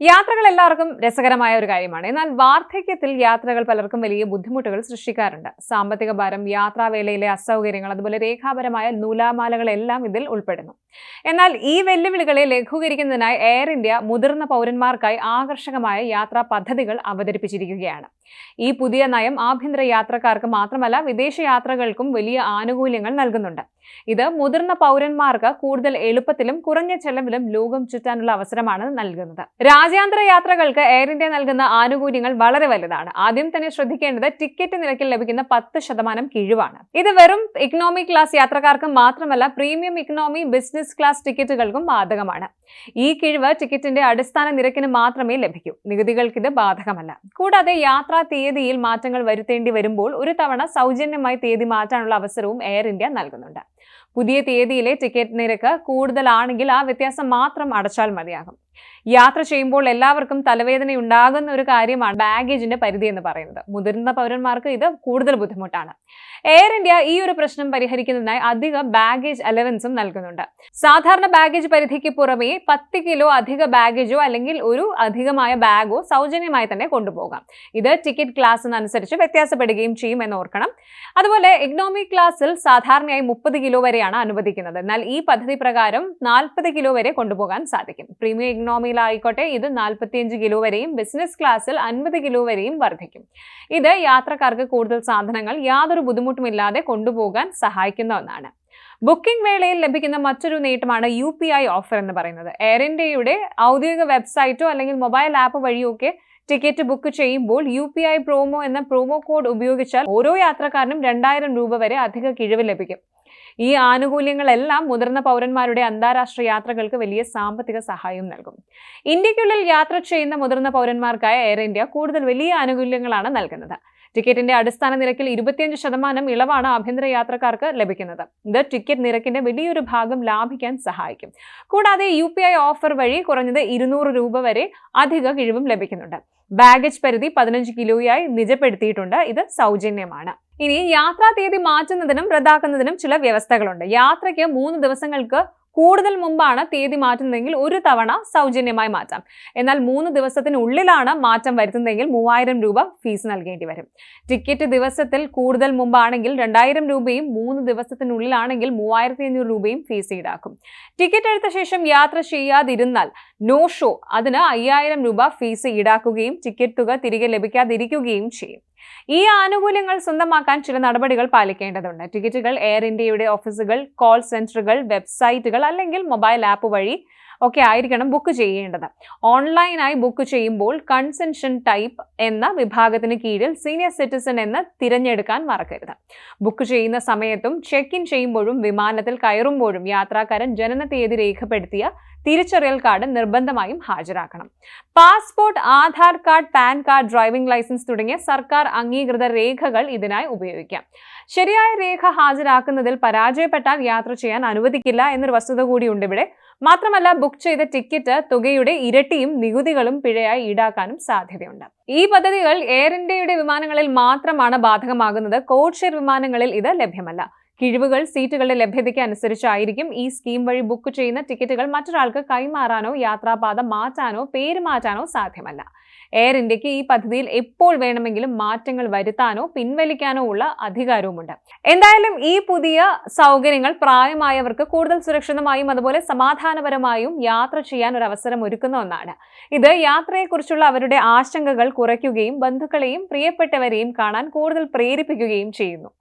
യാത്രകൾ എല്ലാവർക്കും രസകരമായ ഒരു കാര്യമാണ്. എന്നാൽ വാർദ്ധക്യത്തിൽ യാത്രകൾ പലർക്കും വലിയ ബുദ്ധിമുട്ടുകൾ സൃഷ്ടിക്കാറുണ്ട്. സാമ്പത്തിക ഭാരം, യാത്രാവേളയിലെ അസൗകര്യങ്ങൾ, അതുപോലെ രേഖാപരമായ നൂലാമാലകളെല്ലാം ഇതിൽ ഉൾപ്പെടുന്നു. എന്നാൽ ഈ വെല്ലുവിളികളെ ലഘൂകരിക്കുന്നതിനായി എയർ ഇന്ത്യ മുതിർന്ന പൗരന്മാർക്കായി ആകർഷകമായ യാത്രാ പദ്ധതികൾ അവതരിപ്പിച്ചിരിക്കുകയാണ്. ഈ പുതിയ നയം ആഭ്യന്തര യാത്രക്കാർക്ക് മാത്രമല്ല വിദേശ യാത്രകൾക്കും വലിയ ആനുകൂല്യങ്ങൾ നൽകുന്നുണ്ട്. ഇത് മുതിർന്ന പൗരന്മാർക്ക് കൂടുതൽ എളുപ്പത്തിലും കുറഞ്ഞ ചെലവിലും ലോകം ചുറ്റാനുള്ള അവസരമാണ് നൽകുന്നത്. രാജ്യാന്തര യാത്രകൾക്ക് എയർ ഇന്ത്യ നൽകുന്ന ആനുകൂല്യങ്ങൾ വളരെ വലുതാണ്. ആദ്യം തന്നെ ശ്രദ്ധിക്കേണ്ടത് ടിക്കറ്റ് നിരക്കിൽ ലഭിക്കുന്ന 10% കിഴിവാണ്. ഇത് വെറും ഇക്കണോമി ക്ലാസ് യാത്രക്കാർക്ക് മാത്രമല്ല പ്രീമിയം ഇക്കണോമി, ബിസിനസ് ക്ലാസ് ടിക്കറ്റുകൾക്കും ബാധകമാണ്. ഈ കിഴിവ് ടിക്കറ്റിന്റെ അടിസ്ഥാന നിരക്കിന് മാത്രമേ ലഭിക്കൂ. നികുതികൾക്ക് ഇത് ബാധകമല്ല. കൂടാതെ യാത്രാ തീയതിയിൽ മാറ്റങ്ങൾ വരുത്തേണ്ടി വരുമ്പോൾ ഒരു തവണ സൗജന്യമായി തീയതി മാറ്റാനുള്ള അവസരവും എയർ ഇന്ത്യ നൽകുന്നുണ്ട്. പുതിയ തീയതിയിലെ ടിക്കറ്റ് നിരക്ക് കൂടുതലാണെങ്കിൽ ആ വ്യത്യാസം മാത്രം അടച്ചാൽ മതിയാകും. യാത്ര ചെയ്യുമ്പോൾ എല്ലാവർക്കും തലവേദന ഉണ്ടാകുന്ന ഒരു കാര്യമാണ് ബാഗേജിന്റെ പരിധി എന്ന് പറയുന്നത്. മുതിർന്ന പൗരന്മാർക്ക് ഇത് കൂടുതൽ ബുദ്ധിമുട്ടാണ്. എയർ ഇന്ത്യ ഈ ഒരു പ്രശ്നം പരിഹരിക്കുന്നതിനായി അധിക ബാഗേജ് അലവൻസും നൽകുന്നുണ്ട്. സാധാരണ ബാഗേജ് പരിധിക്ക് പുറമേ 10 കിലോ അധിക ബാഗേജോ അല്ലെങ്കിൽ ഒരു അധികമായ ബാഗോ സൗജന്യമായി തന്നെ കൊണ്ടുപോകാം. ഇത് ടിക്കറ്റ് ക്ലാസ്സിനനുസരിച്ച് വ്യത്യാസപ്പെടുകയും ചെയ്യും എന്ന് ഓർക്കണം. അതുപോലെ ഇക്കണോമി ക്ലാസ്സിൽ സാധാരണയായി 30 കിലോ വരെയാണ് അനുവദിക്കുന്നത്. എന്നാൽ ഈ പദ്ധതി പ്രകാരം 40 കിലോ വരെ കൊണ്ടുപോകാൻ സാധിക്കും. പ്രീമിയം ഇക്കണോമിയിലായിക്കോട്ടെ ഇത് 45 കിലോ വരെയും ബിസിനസ് ക്ലാസ്സിൽ 50 കിലോ വരെയും വർദ്ധിക്കും. ഇത് യാത്രക്കാർക്ക് കൂടുതൽ സാധനങ്ങൾ യാതൊരു ബുദ്ധിമുട്ടുമില്ലാതെ കൊണ്ടുപോകാൻ സഹായിക്കുന്ന ഒന്നാണ്. ബുക്കിംഗ് വേളയിൽ ലഭിക്കുന്ന മറ്റൊരു നേട്ടമാണ് UPI ഓഫർ എന്ന് പറയുന്നത്. എയർ ഇന്ത്യയുടെ ഔദ്യോഗിക വെബ്സൈറ്റോ അല്ലെങ്കിൽ മൊബൈൽ ആപ്പ് വഴിയോ ഒക്കെ ടിക്കറ്റ് ബുക്ക് ചെയ്യുമ്പോൾ UPI പ്രോമോ എന്ന പ്രോമോ കോഡ് ഉപയോഗിച്ചാൽ ഓരോ യാത്രക്കാരനും 2000 രൂപ വരെ അധിക കിഴിവ് ലഭിക്കും. ഈ ആനുകൂല്യങ്ങളെല്ലാം മുതിർന്ന പൗരന്മാരുടെ അന്താരാഷ്ട്ര യാത്രകൾക്ക് വലിയ സാമ്പത്തിക സഹായം നൽകും. ഇന്ത്യക്കുള്ളിൽ യാത്ര ചെയ്യുന്ന മുതിർന്ന പൗരന്മാർക്കായി എയർ ഇന്ത്യ കൂടുതൽ വലിയ ആനുകൂല്യങ്ങളാണ് നൽകുന്നത്. ടിക്കറ്റിന്റെ അടിസ്ഥാന നിരക്കിൽ 25% ഇളവാണ് ആഭ്യന്തര യാത്രക്കാർക്ക് ലഭിക്കുന്നത്. ഇത് ടിക്കറ്റ് നിരക്കിന്റെ വലിയൊരു ഭാഗം ലാഭിക്കാൻ സഹായിക്കും. കൂടാതെ UPI ഓഫർ വഴി കുറഞ്ഞത് 200 രൂപ വരെ അധിക കിഴിവും ലഭിക്കുന്നുണ്ട്. ബാഗേജ് പരിധി 15 കിലോയായി നിജപ്പെടുത്തിയിട്ടുണ്ട്. ഇത് സൗജന്യമാണ്. ഇനി യാത്രാ തീയതി മാറ്റുന്നതിനും റദ്ദാക്കുന്നതിനും ചില വ്യവസ്ഥകളുണ്ട്. യാത്രയ്ക്ക് 3 ദിവസങ്ങൾക്ക് കൂടുതൽ മുമ്പാണ് തീയതി മാറ്റുന്നതെങ്കിൽ ഒരു തവണ സൗജന്യമായി മാറ്റാം. എന്നാൽ 3 ദിവസത്തിനുള്ളിലാണ് മാറ്റം വരുത്തുന്നതെങ്കിൽ 3000 രൂപ ഫീസ് നൽകേണ്ടി വരും. ടിക്കറ്റ് ദിവസത്തിൽ കൂടുതൽ മുമ്പാണെങ്കിൽ 2000 രൂപയും 3 ദിവസത്തിനുള്ളിലാണെങ്കിൽ 3500 രൂപയും ഫീസ് ഈടാക്കും. ടിക്കറ്റ് എടുത്ത ശേഷം യാത്ര ചെയ്യാതിരുന്നാൽ നോ ഷോ അതിന് 5000 രൂപ ഫീസ് ഈടാക്കുകയും ടിക്കറ്റ് തുക തിരികെ ലഭിക്കാതിരിക്കുകയും ചെയ്യും. ഈ ആനുകൂല്യങ്ങൾ സ്വന്തമാക്കാൻ ചില നടപടികൾ പാലിക്കേണ്ടതുണ്ട്. ടിക്കറ്റുകൾ എയർ ഇന്ത്യയുടെ ഓഫീസുകൾ, കോൾ സെന്ററുകൾ, വെബ്സൈറ്റുകൾ അല്ലെങ്കിൽ മൊബൈൽ ആപ്പ് വഴി ഒക്കെ ആയിരിക്കണം ബുക്ക് ചെയ്യേണ്ടത്. ഓൺലൈനായി ബുക്ക് ചെയ്യുമ്പോൾ കൺസെഷൻ ടൈപ്പ് എന്ന വിഭാഗത്തിന് കീഴിൽ സീനിയർ സിറ്റിസൺ എന്ന് തിരഞ്ഞെടുക്കാൻ മറക്കരുത്. ബുക്ക് ചെയ്യുന്ന സമയത്തും ചെക്ക് ഇൻ ചെയ്യുമ്പോഴും വിമാനത്തിൽ കയറുമ്പോഴും യാത്രക്കാരൻ ജനന തീയതി രേഖപ്പെടുത്തിയ തിരിച്ചറിയൽ കാർഡ് നിർബന്ധമായും ഹാജരാക്കണം. Passport, Aadhaar card, PAN card, driving licence തുടങ്ങിയ സർക്കാർ അംഗീകൃത രേഖകൾ ഇതിനായി ഉപയോഗിക്കാം. ശരിയായ രേഖ ഹാജരാക്കുന്നതിൽ പരാജയപ്പെട്ടാൽ യാത്ര ചെയ്യാൻ അനുവദിക്കില്ല എന്നൊരു വസ്തുത കൂടിയുണ്ട് ഇവിടെ. മാത്രമല്ല ബുക്ക് ചെയ്ത ടിക്കറ്റ് തുകയുടെ ഇരട്ടിയും നികുതികളും പിഴയായി ഈടാക്കാനും സാധ്യതയുണ്ട്. ഈ പദ്ധതികൾ എയർ ഇന്ത്യയുടെ വിമാനങ്ങളിൽ മാത്രമാണ് ബാധകമാകുന്നത്. കോഡ് ഷെയർ വിമാനങ്ങളിൽ ഇത് ലഭ്യമല്ല. കിഴിവുകൾ സീറ്റുകളുടെ ലഭ്യതയ്ക്ക് അനുസരിച്ചായിരിക്കും. ഈ സ്കീം വഴി ബുക്ക് ചെയ്യുന്ന ടിക്കറ്റുകൾ മറ്റൊരാൾക്ക് കൈമാറാനോ യാത്രാപാത മാറ്റാനോ പേര് മാറ്റാനോ സാധ്യമല്ല. എയർ ഇന്ത്യക്ക് ഈ പദ്ധതിയിൽ എപ്പോൾ വേണമെങ്കിലും മാറ്റങ്ങൾ വരുത്താനോ പിൻവലിക്കാനോ ഉള്ള അധികാരവുമുണ്ട്. എന്തായാലും ഈ പുതിയ സൗകര്യങ്ങൾ പ്രായമായവർക്ക് കൂടുതൽ സുരക്ഷിതമായും അതുപോലെ സമാധാനപരമായും യാത്ര ചെയ്യാൻ ഒരു അവസരം ഒരുക്കുന്ന ഒന്നാണ്. ഇത് യാത്രയെക്കുറിച്ചുള്ള അവരുടെ ആശങ്കകൾ കുറയ്ക്കുകയും ബന്ധുക്കളെയും പ്രിയപ്പെട്ടവരെയും കാണാൻ കൂടുതൽ പ്രേരിപ്പിക്കുകയും ചെയ്യുന്നു.